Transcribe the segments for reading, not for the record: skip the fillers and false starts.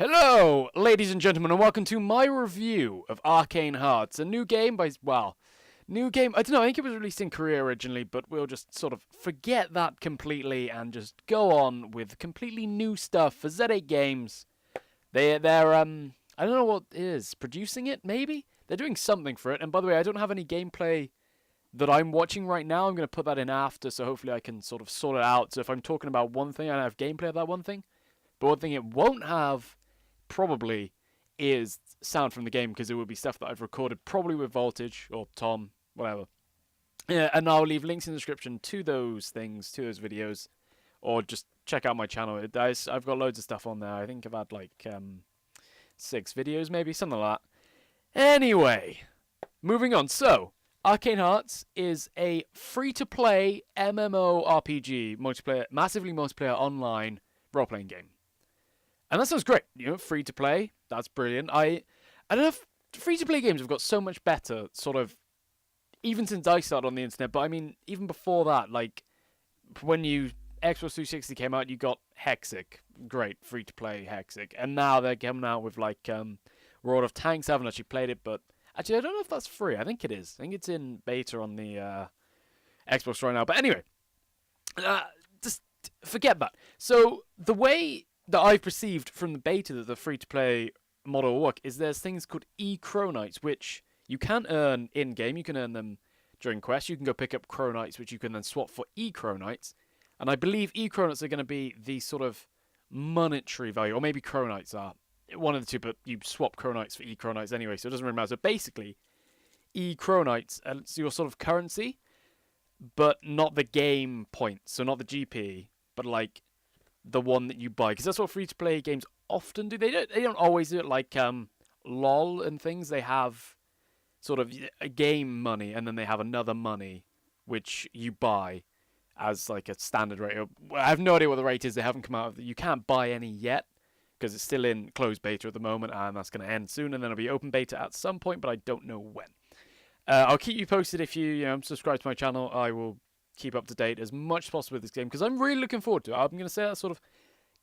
Hello, ladies and gentlemen, and welcome to my review of Arcane Hearts, a new game by, well, new game, I don't know, I think it was released in Korea originally, but we'll just sort of forget that completely and just go on with completely new stuff for Z8 Games. They're I don't know what is, producing it, maybe? They're doing something for it, and by the way, I don't have any gameplay that I'm watching right now. I'm going to put that in after, so hopefully I can sort of sort it out. So if I'm talking about one thing, I have gameplay of that one thing, but one thing it won't have probably is sound from the game, because it would be stuff that I've recorded probably with Voltage or Tom, whatever. Yeah, and I'll leave links in the description to those things, to those videos, or just check out my channel. I've got loads of stuff on there. I think I've had like 6 videos, maybe, something like that. Anyway, moving on. So, Arcane Hearts is a free-to-play MMORPG, multiplayer, massively multiplayer online role-playing game. And that sounds great, you know, free to play. That's brilliant. I don't know if free to play games have got so much better, sort of, even since I started on the internet. But I mean, even before that, like when Xbox 360 came out, you got Hexic, great free to play Hexic, and now they're coming out with like World of Tanks. I haven't actually played it, but actually I don't know if that's free. I think it is. I think it's in beta on the Xbox right now. But anyway, just forget that. So the way that I've perceived from the beta that the free-to-play model will work is there's things called E-Chronites, which you can earn in-game. You can earn them during quests. You can go pick up Chronites, which you can then swap for E-Chronites. And I believe E-Chronites are going to be the sort of monetary value, or maybe Chronites are. One of the two, but you swap Chronites for E-Chronites anyway, so it doesn't really matter. So basically, E-Chronites are your sort of currency, but not the game points, so not the GP, but like the one that you buy, because that's what free-to-play games often do. They don't always do it like LOL and things. They have sort of a game money, and then they have another money which you buy as like a standard rate. I have no idea what the rate is. They haven't come out of it. You can't buy any yet because it's still in closed beta at the moment, and that's going to end soon, and then it'll be open beta at some point, but I don't know when. I'll keep you posted. If you subscribe to my channel, I will keep up to date as much as possible with this game, because I'm really looking forward to it. I'm going to say that sort of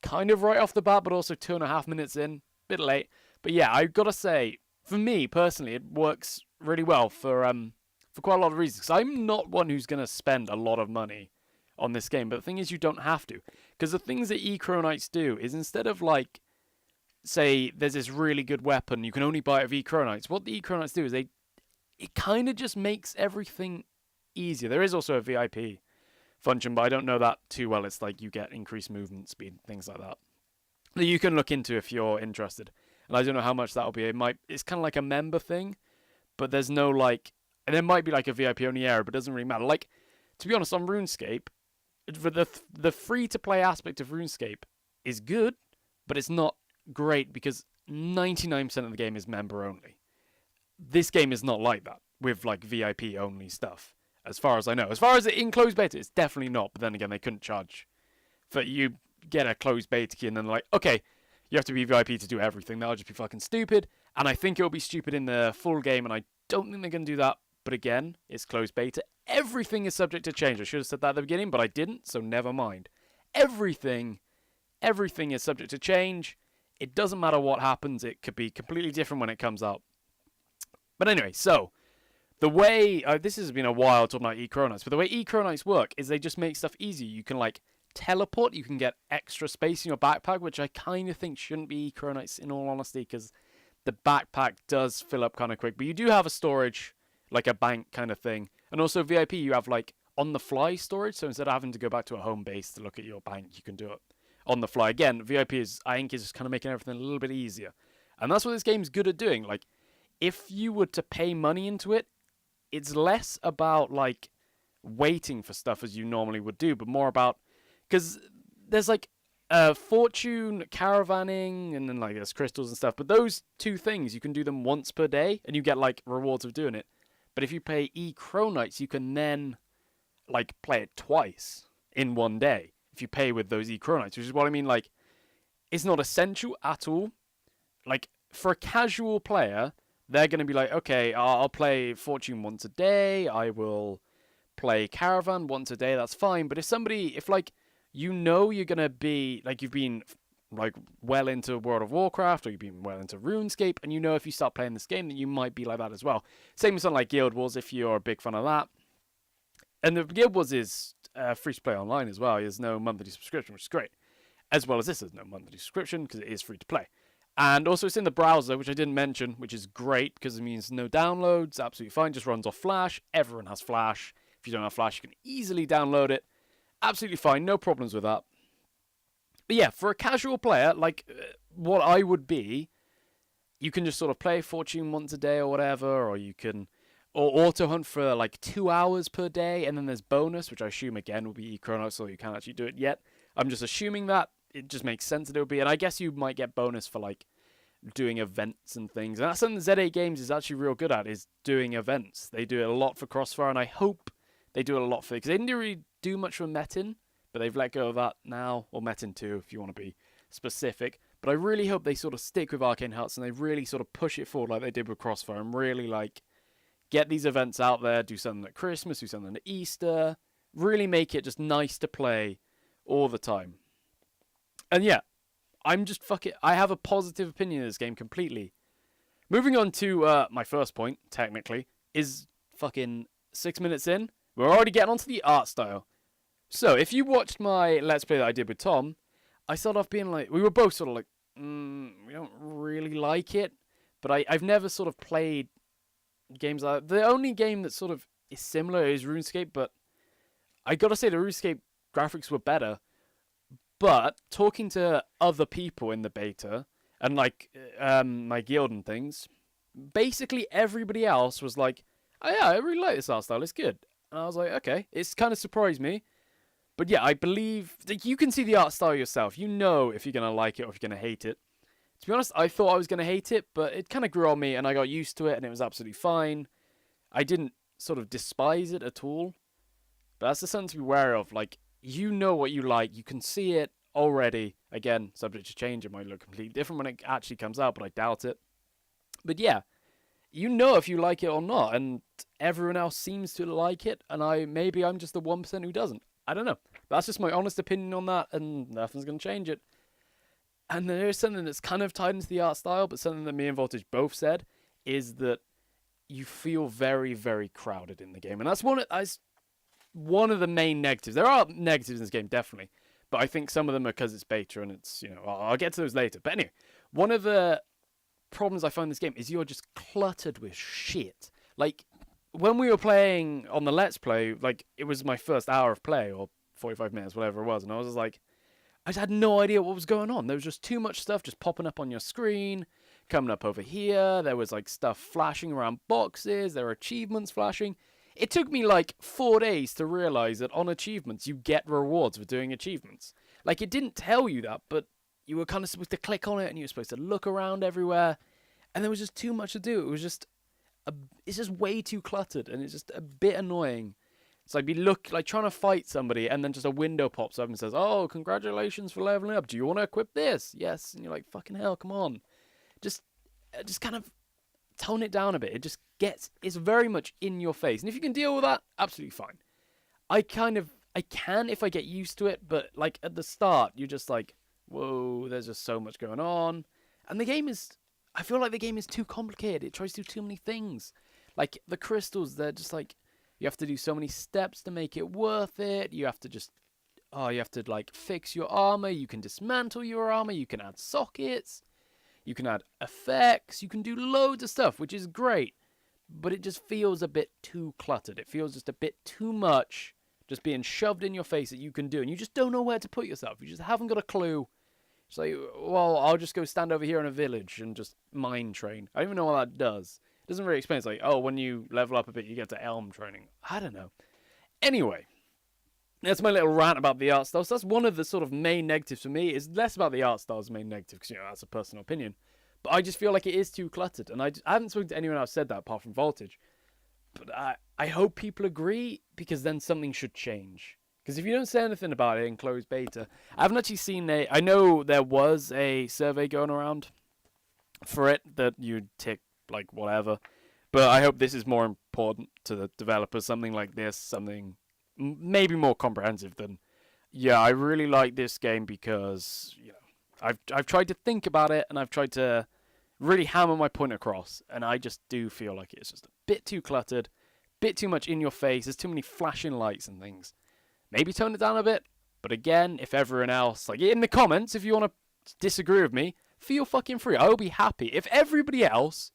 kind of right off the bat, but also 2.5 minutes in, bit late. But yeah, I've got to say, for me personally, it works really well for quite a lot of reasons. Because I'm not one who's going to spend a lot of money on this game, but the thing is, you don't have to, because the things that E-Chronites do is, instead of like, say, there's this really good weapon, you can only buy it with E-Chronites. What the E-Chronites do is it kind of just makes everything easier. There is also a VIP function, but I don't know that too well. It's like you get increased movement speed, things like that you can look into if you're interested. And I don't know how much that'll be. It's kind of like a member thing, but there's no like, and there might be like a VIP only area, but it doesn't really matter. Like, to be honest, on RuneScape, for the free to play aspect of RuneScape is good, but it's not great because 99% of the game is member only. This game is not like that with like VIP only stuff, as far as I know. As far as the in-closed beta, it's definitely not. But then again, they couldn't charge for you get a closed beta key and then like, okay, you have to be VIP to do everything. That'll just be fucking stupid. And I think it'll be stupid in the full game, and I don't think they're going to do that. But again, it's closed beta. Everything is subject to change. I should have said that at the beginning, but I didn't, so never mind. Everything is subject to change. It doesn't matter what happens. It could be completely different when it comes out. But anyway, so the way, this has been a while talking about E-Chronites, but the way E-Chronites work is they just make stuff easier. You can like teleport, you can get extra space in your backpack, which I kind of think shouldn't be E-Chronites in all honesty, because the backpack does fill up kind of quick. But you do have a storage, like a bank kind of thing. And also VIP, you have like on the fly storage, so instead of having to go back to a home base to look at your bank, you can do it on the fly. Again, VIP I think is just kind of making everything a little bit easier. And that's what this game's good at doing. Like, if you were to pay money into it, it's less about like waiting for stuff as you normally would do, but more about, because there's like fortune, caravanning, and then like there's crystals and stuff. But those two things, you can do them once per day, and you get like rewards of doing it. But if you pay E-Chronites, you can then like play it twice in one day if you pay with those E-Chronites, which is what I mean. Like, it's not essential at all. Like, for a casual player, they're going to be like, okay, I'll play Fortune once a day, I will play Caravan once a day, that's fine. But if like, you know you're going to be, like, you've been like well into World of Warcraft, or you've been well into RuneScape, and you know if you start playing this game that you might be like that as well. Same with something like Guild Wars if you're a big fan of that. And the Guild Wars is free to play online as well. There's no monthly subscription, which is great. As well as this, there's no monthly subscription because it is free to play. And also it's in the browser, which I didn't mention, which is great because it means no downloads, absolutely fine, just runs off Flash. Everyone has Flash. If you don't have Flash, you can easily download it. Absolutely fine, no problems with that. But yeah, for a casual player, like what I would be, you can just sort of play Fortune once a day or whatever, or you can auto hunt for like 2 hours per day, and then there's bonus, which I assume again will be Chronos, so you can't actually do it yet. I'm just assuming that. It just makes sense that it would be, and I guess you might get bonus for like doing events and things. And that's something Z8 Games is actually real good at, is doing events. They do it a lot for Crossfire, and I hope they do it a lot for it, because they didn't really do much for Metin, but they've let go of that now, or Metin 2 if you want to be specific. But I really hope they sort of stick with Arcane Hearts and they really sort of push it forward like they did with Crossfire, and really like get these events out there, do something at Christmas, do something at Easter, really make it just nice to play all the time. And yeah, I'm just I have a positive opinion of this game completely. Moving on to my first point, technically, is fucking 6 minutes in. We're already getting onto the art style. So, if you watched my Let's Play that I did with Tom, I started off being like, we were both sort of like, we don't really like it. But I've never sort of played games like that. The only game that sort of is similar is RuneScape, but I gotta say the RuneScape graphics were better. But talking to other people in the beta, and like my guild and things, basically everybody else was like, oh yeah, I really like this art style, it's good. And I was like, okay, it's kind of surprised me. But yeah, I believe that you can see the art style yourself. You know if you're going to like it or if you're going to hate it. To be honest, I thought I was going to hate it, but it kind of grew on me and I got used to it and it was absolutely fine. I didn't sort of despise it at all. But that's the something to be wary of. Like, you know what you like. You can see it already. Again, subject to change. It might look completely different when it actually comes out, but I doubt it. But yeah, you know if you like it or not, and everyone else seems to like it, and maybe I'm just the 1% who doesn't. I don't know. That's just my honest opinion on that, and nothing's going to change it. And there is something that's kind of tied into the art style, but something that me and Voltage both said is that you feel very, very crowded in the game. And that's one of the main negatives. There are negatives in this game, definitely. But I think some of them are because it's beta and it's, I'll get to those later. But anyway, one of the problems I find in this game is you're just cluttered with shit. Like, when we were playing on the Let's Play, like, it was my first hour of play, or 45 minutes, whatever it was, and I was just like, I just had no idea what was going on. There was just too much stuff just popping up on your screen, coming up over here. There was, like, stuff flashing around boxes. There were achievements flashing. It took me, like, 4 days to realize that on achievements, you get rewards for doing achievements. Like, it didn't tell you that, but you were kind of supposed to click on it, and you were supposed to look around everywhere, and there was just too much to do. It was just, it's just way too cluttered, and it's just a bit annoying. It's like trying to fight somebody, and then just a window pops up and says, "Oh, congratulations for leveling up. Do you want to equip this?" Yes, and you're like, "Fucking hell, come on!" Just kind of tone it down a bit. It's very much in your face, and if you can deal with that, absolutely fine. I can if I get used to it, but like at the start, you're just like, whoa, there's just so much going on. And I feel like the game is too complicated. It tries to do too many things. Like, the crystals, they're just like, you have to do so many steps to make it worth it. You have to like fix your armor. You can dismantle your armor. You can add sockets. You can add effects. You can do loads of stuff, which is great. But it just feels a bit too cluttered. It feels just a bit too much just being shoved in your face that you can do. And you just don't know where to put yourself. You just haven't got a clue. It's like, well, I'll just go stand over here in a village and just mine train. I don't even know what that does. It doesn't really explain. It's like, oh, when you level up a bit, you get to elm training. I don't know. Anyway, that's my little rant about the art style. So that's one of the sort of main negatives for me. It's less about the art style's main negative, because, that's a personal opinion. But I just feel like it is too cluttered. And I haven't spoken to anyone else said that apart from Voltage. But I hope people agree, because then something should change. Because if you don't say anything about it in closed beta, I haven't actually seen I know there was a survey going around for it that you'd tick, like, whatever. But I hope this is more important to the developers. Something like this, something maybe more comprehensive than, yeah, I really like this game because, I've tried to think about it, and I've tried to really hammer my point across, and I just do feel like it's just a bit too cluttered, bit too much in your face. There's too many flashing lights and things. Maybe tone it down a bit, but again, if everyone else, like in the comments, if you want to disagree with me, feel fucking free. I will be happy. If everybody else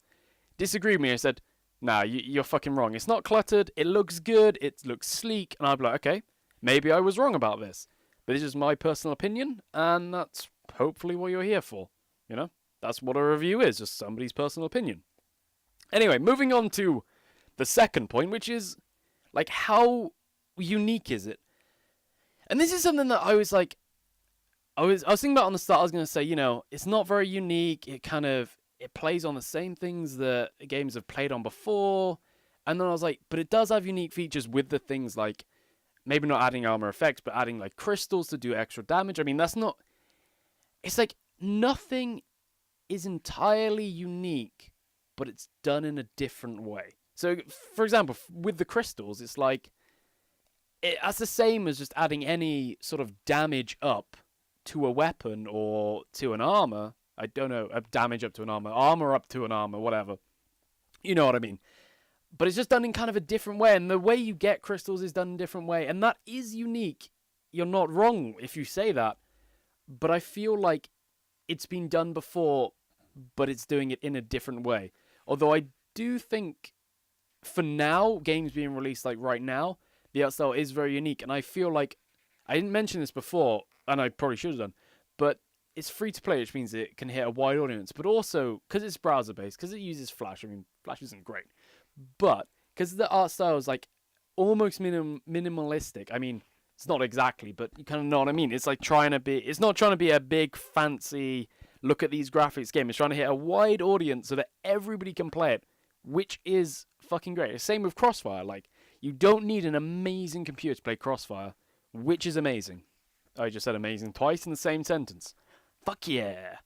disagreed with me and said, nah, you're fucking wrong. It's not cluttered. It looks good. It looks sleek. And I'd be like, okay, maybe I was wrong about this. But this is my personal opinion, and that's hopefully what you're here for. You know? That's what a review is, just somebody's personal opinion. Anyway, moving on to the second point, which is, like, how unique is it? And this is something that I was like, I was thinking about on the start. I was going to say, you know, it's not very unique. It plays on the same things that games have played on before. And then I was like, but it does have unique features with the things like, maybe not adding armor effects, but adding like crystals to do extra damage. I mean, that's not, it's like nothing is entirely unique, but it's done in a different way. So, for example, with the crystals, it's like, that's the same as just adding any sort of damage up to a weapon or to an armor. I don't know, damage up to an armor up to an armor, whatever. You know what I mean. But it's just done in kind of a different way, and the way you get crystals is done in a different way, and that is unique. You're not wrong if you say that. But I feel like it's been done before, but it's doing it in a different way. Although I do think, for now, games being released like right now, the art style is very unique, and I feel like, I didn't mention this before, and I probably should have done, but it's free to play, which means it can hit a wide audience, but also, because it's browser-based, because it uses Flash, I mean, Flash isn't great, but because the art style is like almost minimalistic. I mean, it's not exactly, but you kind of know what I mean. It's like it's not trying to be a big fancy look at these graphics game. It's trying to hit a wide audience so that everybody can play it, which is fucking great. Same with Crossfire. Like, you don't need an amazing computer to play Crossfire, which is amazing. I just said amazing twice in the same sentence. Fuck yeah.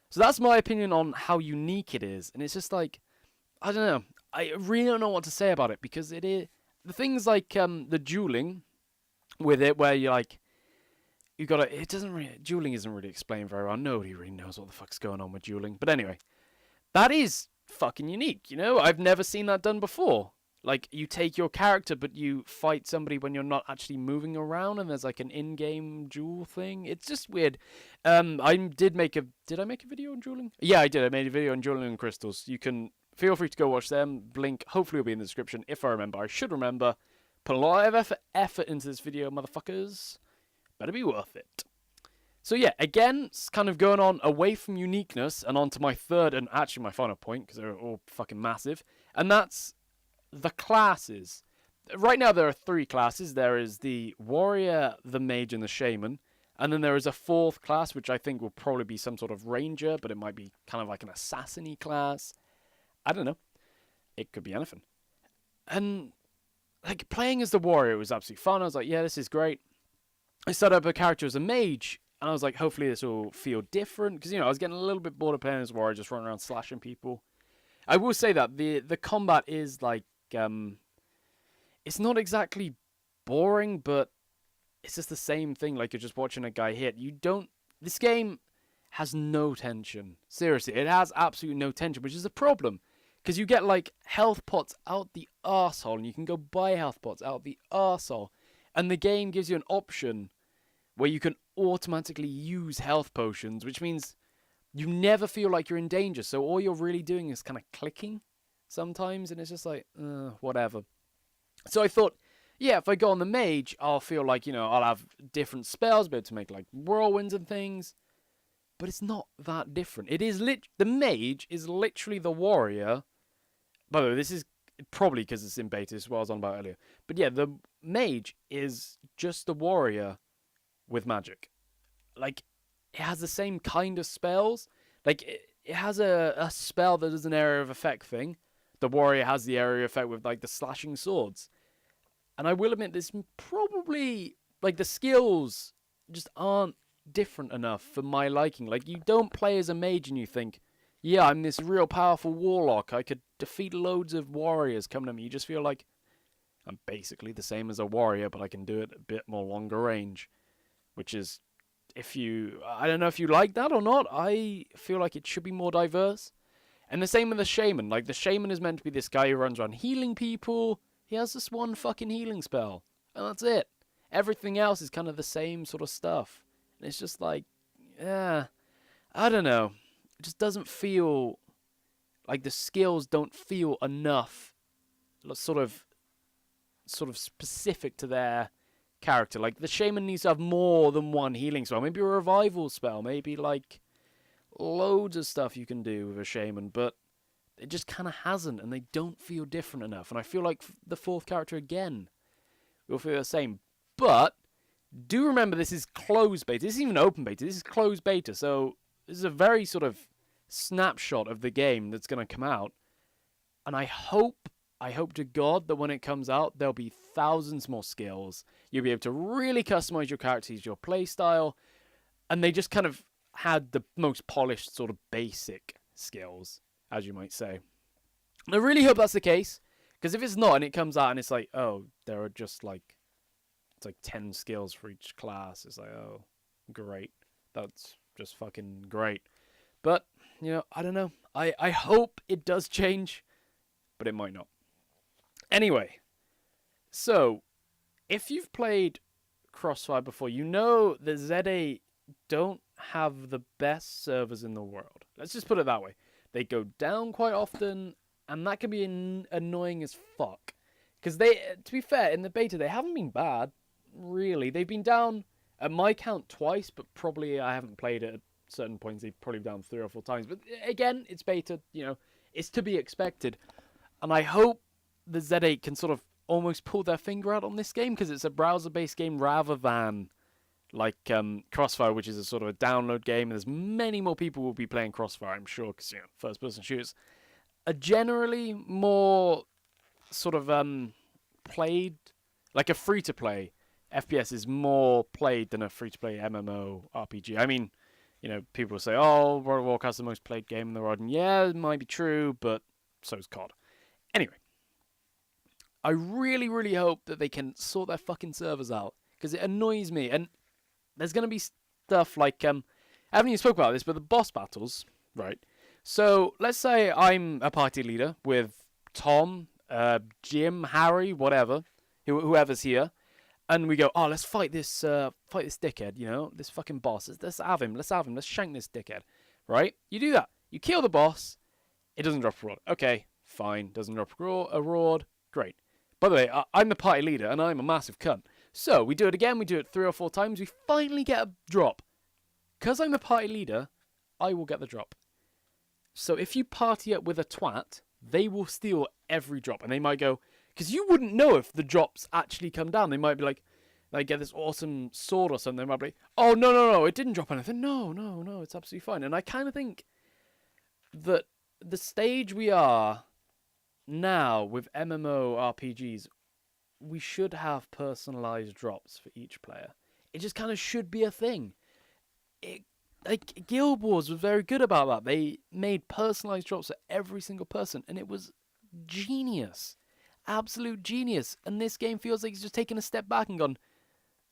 So that's my opinion on how unique it is, and it's just like, I don't know. I really don't know what to say about it, because it is the things like the dueling with it, where you like, you gotta. It doesn't really, dueling isn't really explained very well. Nobody really knows what the fuck's going on with dueling. But anyway, that is fucking unique. You know, I've never seen that done before. Like, you take your character, but you fight somebody when you're not actually moving around, and there's like an in-game duel thing. It's just weird. Did I make a video on dueling? Yeah, I did. I made a video on dueling and crystals. You can feel free to go watch them. Link hopefully will be in the description if I remember. I should remember. Put a lot of effort into this video, motherfuckers. Better be worth it. So yeah, again, it's kind of going on away from uniqueness and on to my third and actually my final point, because they're all fucking massive, and that's the classes. Right now there are 3 classes. There is the warrior, the mage, and the shaman. And then there is a 4th class, which I think will probably be some sort of ranger, but it might be kind of like an assassin-y class. I don't know. It could be anything. And like, playing as the warrior was absolutely fun. I was like, yeah, this is great. I started up a character as a mage, and I was like, hopefully this will feel different, because, you know, I was getting a little bit bored of playing as a warrior, just running around slashing people. I will say that the combat is like, it's not exactly boring, but it's just the same thing, like you're just watching a guy hit. This game has no tension. Seriously, it has absolutely no tension, which is a problem. Because you get, like, health pots out the arsehole, and you can go buy health pots out the arsehole. And the game gives you an option where you can automatically use health potions, which means you never feel like you're in danger. So all you're really doing is kind of clicking sometimes, and it's just like, whatever. So I thought, yeah, if I go on the mage, I'll feel like, you know, I'll have different spells, be able to make, like, whirlwinds and things. But it's not that different. It is the mage is literally the warrior. By the way, this is probably because it's in beta, this is what I was on about earlier. But yeah, the mage is just the warrior with magic. Like, it has the same kind of spells. Like, it has a spell that does an area of effect thing. The warrior has the area of effect with, like, the slashing swords. And I will admit, this probably, like, the skills just aren't different enough for my liking. Like, you don't play as a mage and you think, yeah, I'm this real powerful warlock. I could defeat loads of warriors coming at me. You just feel like I'm basically the same as a warrior, but I can do it a bit more longer range. Which is I don't know if you like that or not. I feel like it should be more diverse. And the same with the shaman. Like, the shaman is meant to be this guy who runs around healing people. He has this one fucking healing spell. And that's it. Everything else is kind of the same sort of stuff. And it's just like, yeah, I don't know. It just doesn't feel like the skills don't feel enough sort of specific to their character. Like, the shaman needs to have more than one healing spell. Maybe a revival spell. Maybe, like, loads of stuff you can do with a shaman, but it just kind of hasn't, and they don't feel different enough. And I feel like the fourth character again will feel the same. But do remember, this is closed beta. This isn't even open beta. This is closed beta. So this is a very sort of snapshot of the game that's going to come out. And I hope to God that when it comes out, there'll be thousands more skills. You'll be able to really customize your characters, your playstyle, and they just kind of had the most polished sort of basic skills, as you might say. And I really hope that's the case, because if it's not and it comes out and it's like, oh, there are just like, it's like 10 skills for each class, it's like, oh, great. That's just fucking great. But, you know, I don't know. I hope it does change, but it might not. Anyway, so if you've played Crossfire before, you know that ZA don't have the best servers in the world. Let's just put it that way. They go down quite often, and that can be annoying as fuck. Because they, to be fair, in the beta, they haven't been bad, really. They've been down, at my count, twice, but probably I haven't played it at certain points. They've probably been down 3 or 4 times. But again, it's beta, you know, it's to be expected. And I hope the Z8 can sort of almost pull their finger out on this game, because it's a browser-based game rather than like Crossfire, which is a sort of a download game. And there's many more people who will be playing Crossfire, I'm sure, because, you know, first-person shooters are generally more sort of played, like a free-to-play FPS is more played than a free-to-play MMO RPG. I mean, you know, people will say, oh, World of Warcraft's the most played game in the world. And yeah, it might be true, but so's COD. Anyway, I really, really hope that they can sort their fucking servers out, because it annoys me. And there's going to be stuff like, I haven't even spoke about this, but the boss battles, right? So let's say I'm a party leader with Tom, Jim, Harry, whatever, whoever's here, and we go, oh, let's fight this dickhead, you know, this fucking boss. Let's have him, let's shank this dickhead, right? You do that. You kill the boss. It doesn't drop a reward. Okay, fine, doesn't drop a reward. Great. By the way, I'm the party leader, and I'm a massive cunt. So we do it again. We do it 3 or 4 times. We finally get a drop. Because I'm the party leader, I will get the drop. So if you party up with a twat, they will steal every drop. And they might go, because you wouldn't know if the drops actually come down. They might be like, they get this awesome sword or something. They might be like, oh, no, it didn't drop anything. No, it's absolutely fine. And I kind of think that the stage we are now with MMORPGs, we should have personalized drops for each player. It just kind of should be a thing. Like Guild Wars was very good about that. They made personalized drops for every single person, and it was genius. Absolute genius. And this game feels like it's just taken a step back and gone,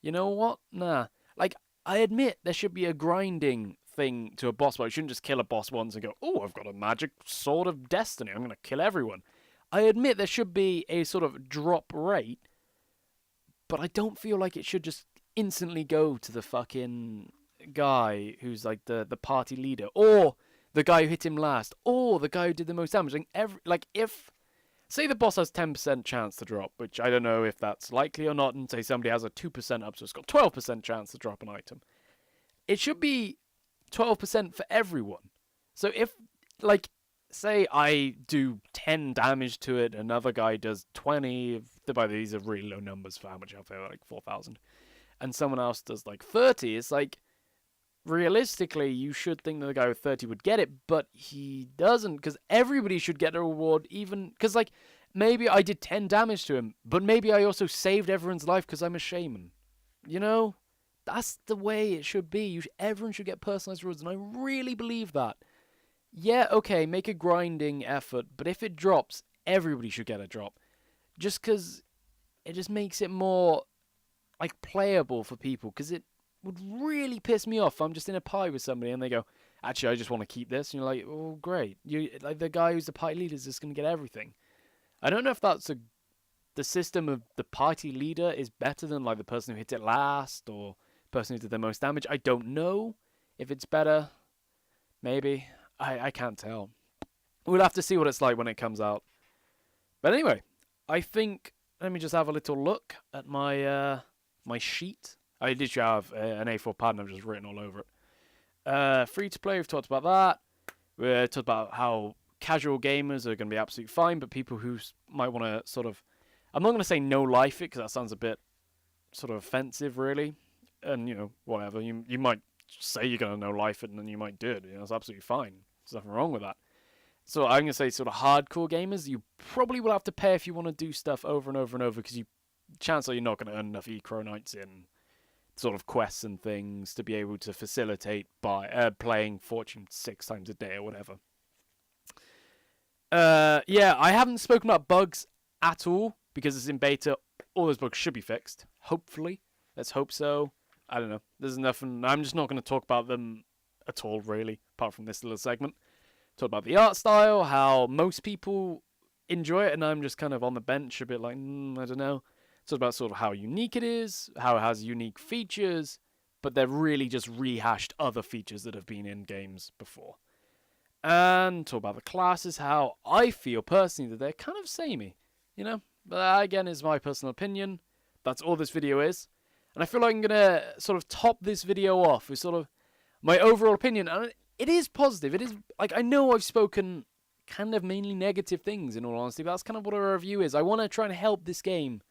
you know what? Nah. Like, I admit there should be a grinding thing to a boss, but you shouldn't just kill a boss once and go, oh, I've got a magic sword of destiny. I'm going to kill everyone. I admit there should be a sort of drop rate, but I don't feel like it should just instantly go to the fucking guy who's like the party leader, or the guy who hit him last, or the guy who did the most damage. Like if, say the boss has 10% chance to drop, which I don't know if that's likely or not, and say somebody has a 2% up, so it's got 12% chance to drop an item. It should be 12% for everyone. So if, like, say I do 10 damage to it, another guy does 20, by these are really low numbers for how much health they are, like 4,000, and someone else does like 30, it's like, realistically, you should think that the guy with 30 would get it, but he doesn't, because everybody should get a reward, even, because, like, maybe I did 10 damage to him, but maybe I also saved everyone's life because I'm a shaman. You know? That's the way it should be. Everyone should get personalized rewards, and I really believe that. Yeah, okay, make a grinding effort, but if it drops, everybody should get a drop. Just because it just makes it more, like, playable for people, because would really piss me off. I'm just in a party with somebody and they go, actually, I just want to keep this. And you're like, oh, great. Like the guy who's the party leader is just going to get everything. I don't know if that's the system of the party leader is better than like the person who hit it last or person who did the most damage. I don't know if it's better. Maybe. I can't tell. We'll have to see what it's like when it comes out. But anyway, I think, let me just have a little look at my my sheet. I literally have an A4 pad and I've just written all over it. Free to play, we've talked about that. We talked about how casual gamers are going to be absolutely fine, but people who might want to sort of, I'm not going to say no life it because that sounds a bit sort of offensive, really. And, you know, whatever. You might say you're going to no life it and then you might do it. You know, it's absolutely fine. There's nothing wrong with that. So I'm going to say sort of hardcore gamers, you probably will have to pay if you want to do stuff over and over and over because chances are you're not going to earn enough E-Chronites in sort of quests and things to be able to facilitate by playing Fortune 6 times a day or whatever. Yeah, I haven't spoken about bugs at all because it's in beta. All those bugs should be fixed. Hopefully. Let's hope so. I don't know. There's nothing. I'm just not going to talk about them at all, really, apart from this little segment. Talk about the art style, how most people enjoy it, and I'm just kind of on the bench a bit like, I don't know. Talk about sort of how unique it is, how it has unique features, but they're really just rehashed other features that have been in games before. And talk about the classes, how I feel personally that they're kind of samey, you know? But that, again, is my personal opinion. That's all this video is. And I feel like I'm going to sort of top this video off with sort of my overall opinion. And it is positive. It is, like, I know I've spoken kind of mainly negative things, in all honesty, but that's kind of what a review is. I want to try and help this game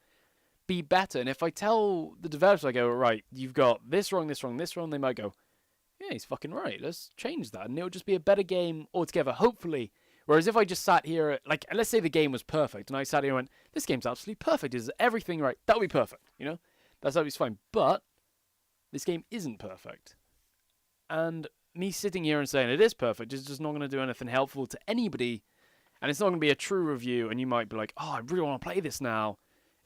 be better. And if I tell the developers, I go, right, you've got this wrong, this wrong, this wrong, they might go, yeah, he's fucking right. Let's change that. And it'll just be a better game altogether, hopefully. Whereas if I just sat here, like, let's say the game was perfect, and I sat here and went, this game's absolutely perfect. Is everything right? That would be perfect, you know? That's always fine. But this game isn't perfect. And me sitting here and saying it is perfect is just not going to do anything helpful to anybody. And it's not going to be a true review. And you might be like, oh, I really want to play this now.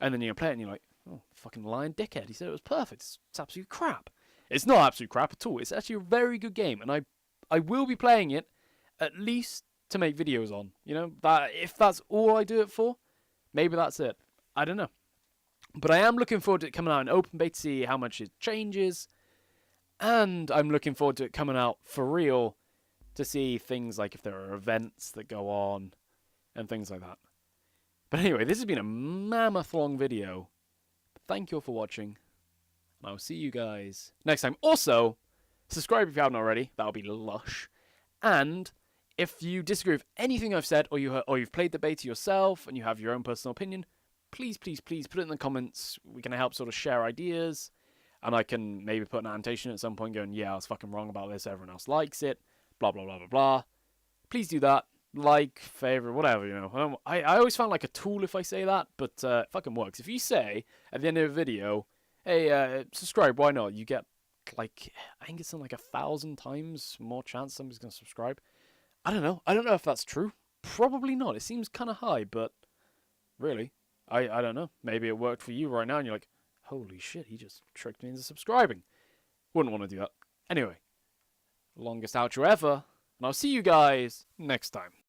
And then you play it and you're like, oh, fucking lying dickhead. He said it was perfect. It's absolute crap. It's not absolute crap at all. It's actually a very good game. And I will be playing it at least to make videos on. You know, that if that's all I do it for, maybe that's it. I don't know. But I am looking forward to it coming out in open beta to see how much it changes. And I'm looking forward to it coming out for real to see things like if there are events that go on and things like that. But anyway, this has been a mammoth long video. Thank you all for watching. And I'll see you guys next time. Also, subscribe if you haven't already. That'll be lush. And if you disagree with anything I've said or you've played the beta yourself and you have your own personal opinion, please, please, please put it in the comments. We can help sort of share ideas. And I can maybe put an annotation at some point going, yeah, I was fucking wrong about this. Everyone else likes it. Blah, blah, blah, blah, blah. Please do that. Like, favorite, whatever, you know. I always found like a tool if I say that, but it fucking works. If you say at the end of a video, hey, subscribe, why not? You get like, I think it's in like 1,000 times more chance somebody's going to subscribe. I don't know. I don't know if that's true. Probably not. It seems kind of high, but really, I don't know. Maybe it worked for you right now and you're like, holy shit, he just tricked me into subscribing. Wouldn't want to do that. Anyway, longest outro ever, and I'll see you guys next time.